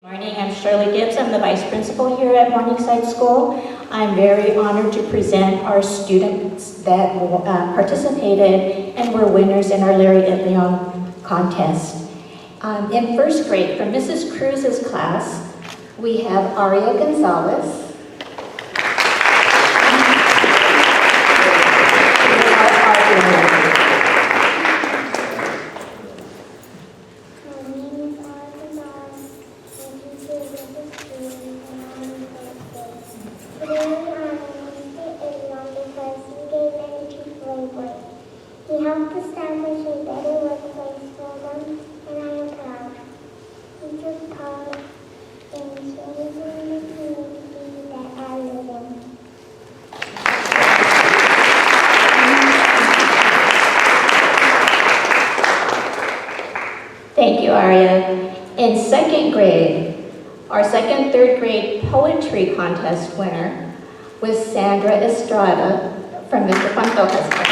Morning, I'm Shirley Gibbs. I'm the Vice Principal here at Morningside School. I'm very honored to present our students that participated and were winners in our Larry Itliong contest. In first grade, from Mrs. Cruz's class, we have Aria Gonzalez. He helped establish a better workplace for them, and I am proud. He took part in changing the community that I live in. Thank you, Aria. In second grade, our second, third grade poetry contest winner was Sandra Estrada from Mr. Pantoja's class.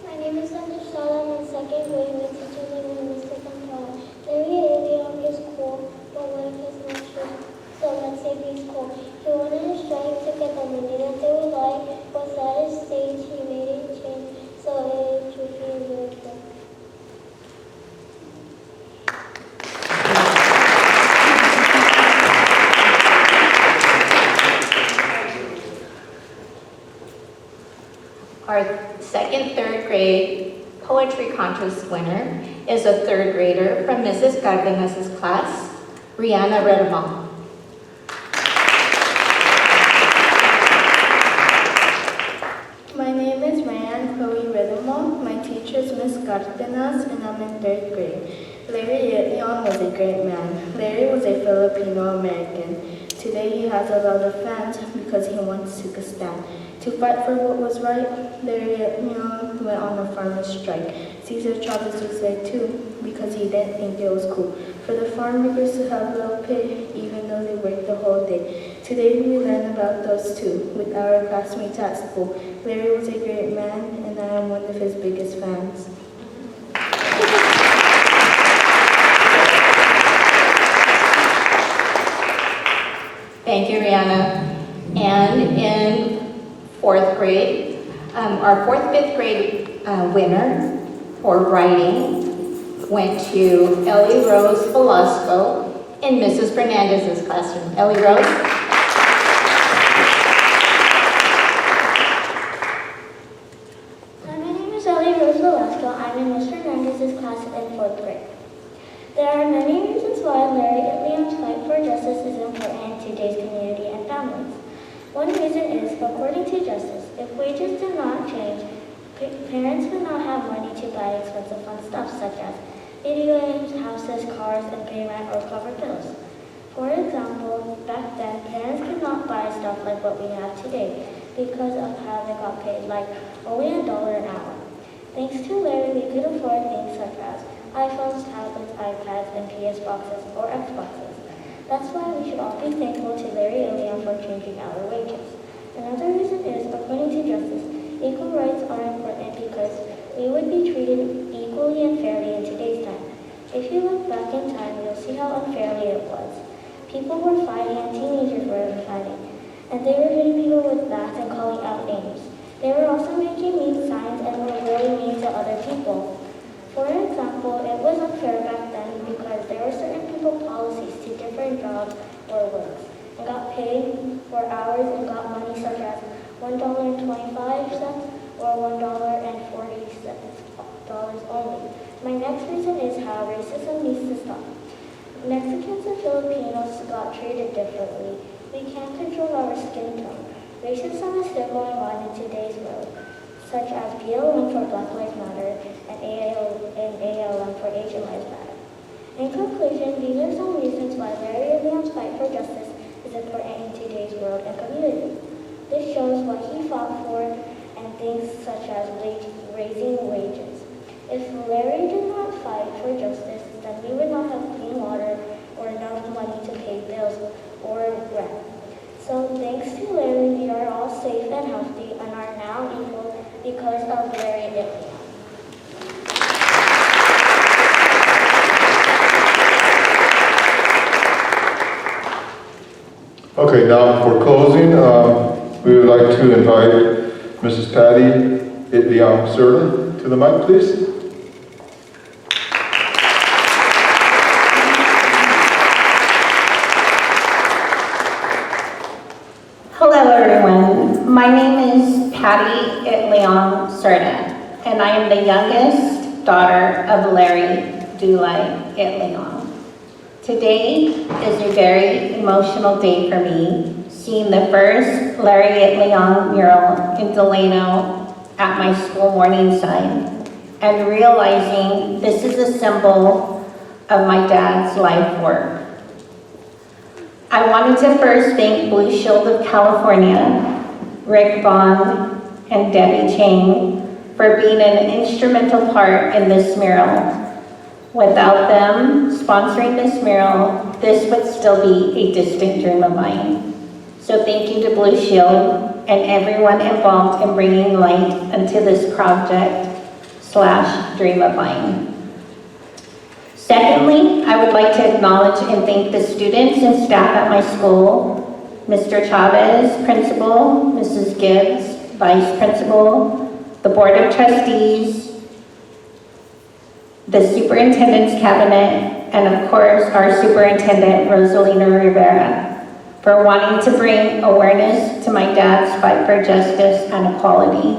My name is Sandra Estrada. I'm in second grade. My teacher name is Mr. Pantoja. Larry Itliong is cool, but what if he's not true? So let's say he's cool. He wanted a strike to get the money that they would like, but at his stage he made a change, so it should be really good. Our second, third grade poetry contest winner is a third grader from Mrs. Cardenas's class, Rihanna Redemont. My name is Ryan Chloe Redemont. My teacher is Miss Cardenas, and I'm in third grade. Larry Itliong was a great man. Larry was a Filipino American. Today he has a lot of fans because he once took a stand. To fight for what was right, Larry Itliong went on a farmer's strike. Cesar Chavez was there too because he didn't think it was cool for the farm workers to have little pay even though they worked the whole day. Today we learn about those two with our classmates at school. Larry was a great man and I am one of his biggest fans. Thank you, Rihanna. And in fourth grade, our fourth, fifth grade winner for writing went to Ellie Rose Velasco in Mrs. Fernandez's classroom. Ellie Rose. Hi, my name is Ellie Rose Velasco. I'm in Ms. Fernandez's class in fourth grade. There are many reasons why Larry Itliong's fight for justice is important in today's community and families. One reason is, according to justice, if wages do not change, parents will not have money to buy expensive fun stuff such as video games, houses, cars, and pay rent or cover bills. For example, back then, parents could not buy stuff like what we have today because of how they got paid, like only $1 an hour. Thanks to Larry, we could afford things such as iPhones, tablets, iPads, and PS boxes or Xboxes. That's why we should all be thankful to Larry Itliong for changing our wages. Another reason is, according to justice, equal rights are important because we would be treated equally and fairly in today's time. If you look back in time, you'll see how unfairly it was. People were fighting and teenagers were fighting, and they were hitting people with bats and calling out names. They were also making mean signs and were really mean to other people. For example, it was unfair back then because there were certain people policies to different jobs or works and got paid for hours and got money such as $1.25 or $1.40 only. My next reason is how racism needs to stop. Mexicans and Filipinos got treated differently. We can't control our skin tone. Racism is still going on in today's world, such as BLM for Black Lives Matter and ALM for Asian Lives Matter. In conclusion, these are some reasons why Larry Itliong's fight for justice is important in today's world and community. This shows what he fought for and things such as raising wages. If Larry did not fight for justice, then we would not have clean water or enough money to pay bills or rent. So thanks to Larry, we are all safe and healthy and are now equal because of Larry Itliong. Okay, now for closing, we would like to invite Mrs. Patty Itliong to the mic, please. Hello everyone, my name is Patty Itliong and I am the youngest daughter of Larry Itliong. Today is a very emotional day for me, seeing the first Larry Itliong mural in Delano at my school Morningside, and realizing this is a symbol of my dad's life work. I wanted to first thank Blue Shield of California, Rick Bond, and Debbie Chang for being an instrumental part in this mural. Without them sponsoring this mural, this would still be a distant dream of mine. So thank you to Blue Shield and everyone involved in bringing light into this project/dream of mine. Secondly, I would like to acknowledge and thank the students and staff at my school, Mr. Chavez, Principal, Mrs. Gibbs, Vice Principal, the Board of Trustees, the Superintendent's Cabinet, and of course, our Superintendent, Rosalina Rivera, for wanting to bring awareness to my dad's fight for justice and equality,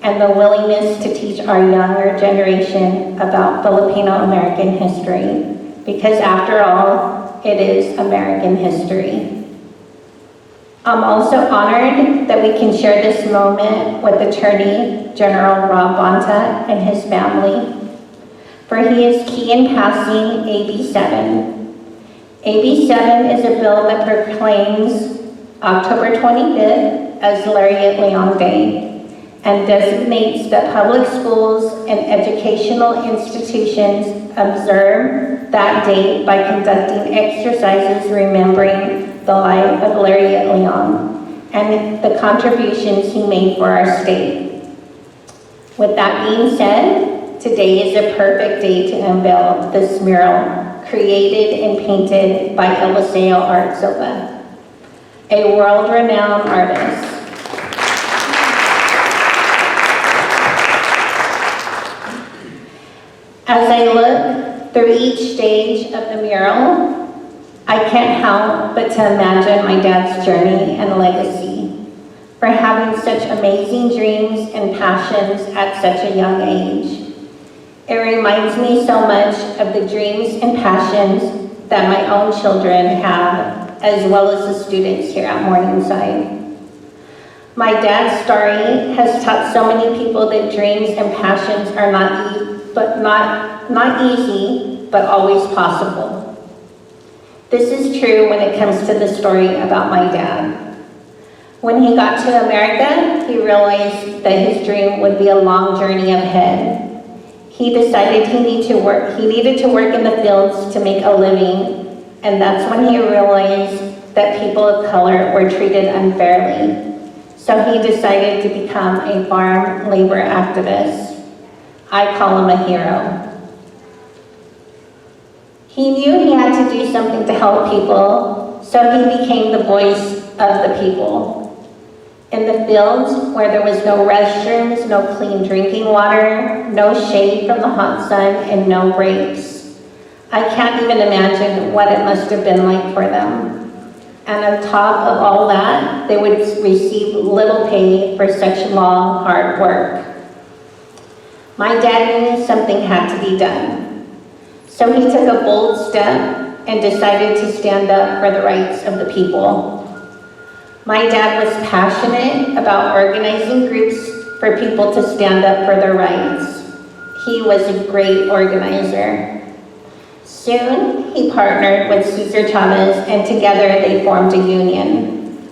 and the willingness to teach our younger generation about Filipino-American history, because after all, it is American history. I'm also honored that we can share this moment with Attorney General Rob Bonta and his family, for he is key in passing AB 7. AB 7 is a bill that proclaims October 25th as Larry Itliong Day and designates that public schools and educational institutions observe that date by conducting exercises remembering the life of Larry Itliong and the contributions he made for our state. With that being said, today is a perfect day to unveil this mural created and painted by Eliseo Art Silva, a world-renowned artist. As I look through each stage of the mural, I can't help but to imagine my dad's journey and legacy for having such amazing dreams and passions at such a young age. It reminds me so much of the dreams and passions that my own children have, as well as the students here at Morningside. My dad's story has taught so many people that dreams and passions are not easy, but always possible. This is true when it comes to the story about my dad. When he got to America, he realized that his dream would be a long journey ahead. He decided he needed to work in the fields to make a living, and that's when he realized that people of color were treated unfairly. So he decided to become a farm labor activist. I call him a hero. He knew he had to do something to help people, so he became the voice of the people. In the fields where there was no restrooms, no clean drinking water, no shade from the hot sun, and no breaks. I can't even imagine what it must have been like for them. And on top of all that, they would receive little pay for such long, hard work. My dad knew something had to be done. So he took a bold step and decided to stand up for the rights of the people. My dad was passionate about organizing groups for people to stand up for their rights. He was a great organizer. Soon, he partnered with Cesar Chavez, and together they formed a union.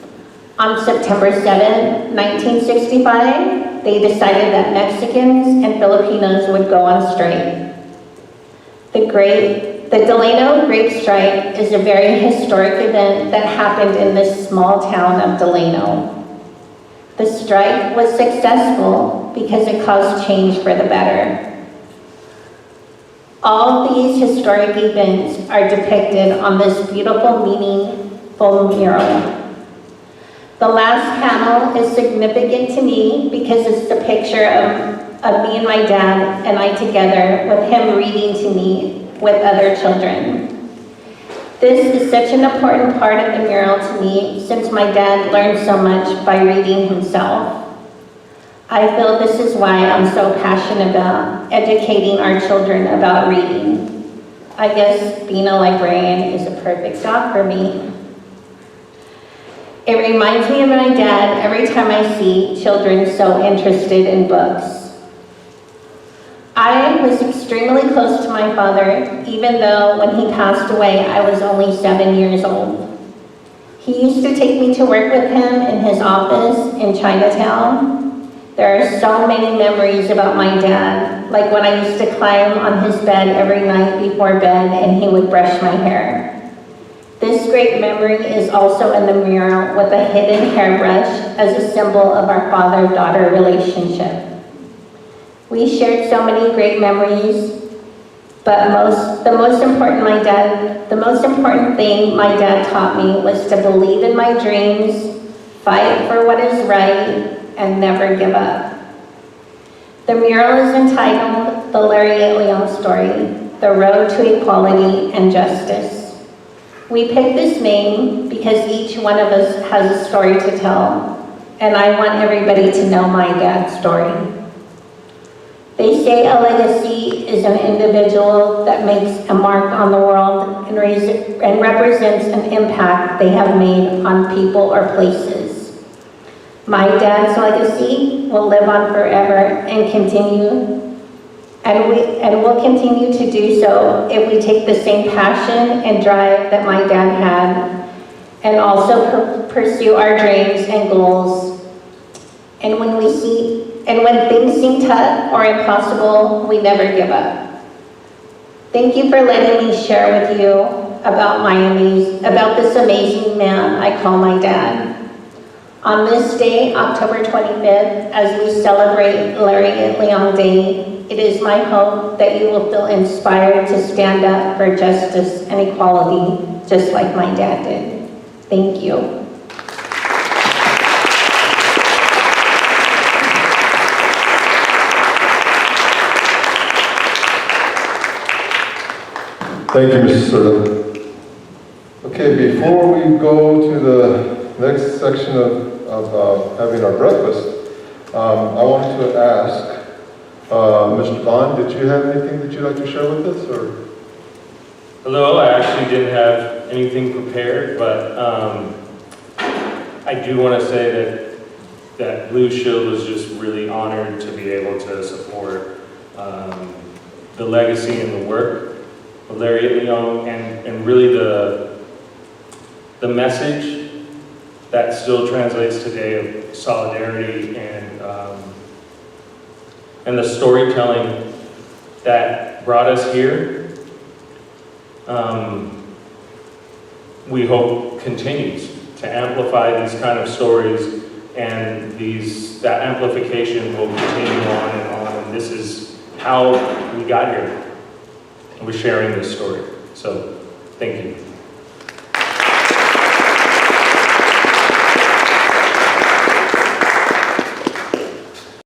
On September 7, 1965, they decided that Mexicans and Filipinos would go on strike. The Delano Grape Strike is a very historic event that happened in this small town of Delano. The strike was successful because it caused change for the better. All these historic events are depicted on this beautiful, meaningful full mural. The last panel is significant to me because it's the picture of me and my dad and I together with him reading to me with other children. This is such an important part of the mural to me since my dad learned so much by reading himself. I feel this is why I'm so passionate about educating our children about reading. I guess being a librarian is a perfect job for me. It reminds me of my dad every time I see children so interested in books. I was extremely close to my father, even though when he passed away, I was only 7 years old. He used to take me to work with him in his office in Chinatown. There are so many memories about my dad, like when I used to climb on his bed every night before bed and he would brush my hair. This great memory is also in the mural with a hidden hairbrush as a symbol of our father-daughter relationship. We shared so many great memories, but the most important thing my dad taught me was to believe in my dreams, fight for what is right, and never give up. The mural is entitled The Larry Itliong Story, The Road to Equality and Justice. We picked this name because each one of us has a story to tell, and I want everybody to know my dad's story. They say a legacy is an individual that makes a mark on the world and represents an impact they have made on people or places. My dad's legacy will live on forever and will continue to do so if we take the same passion and drive that my dad had, and also pursue our dreams and goals. And when things seem tough or impossible, we never give up. Thank you for letting me share with you about this amazing man I call my dad. On this day, October 25th, as we celebrate Larry Itliong Day, it is my hope that you will feel inspired to stand up for justice and equality, just like my dad did. Thank you. Thank you, Mrs. Serta. Okay, before we go to the next section of having our breakfast, I wanted to ask, Mr. Bond, did you have anything that you'd like to share with us, or? Hello, I actually didn't have anything prepared, but I do want to say that Blue Shield is just really honored to be able to support the legacy and the work of Larry Itliong, and really the message that still translates today of solidarity and the storytelling that brought us here, we hope continues to amplify these kind of stories, and that amplification will continue on and on, and this is how we got here. We're sharing this story. So, thank you.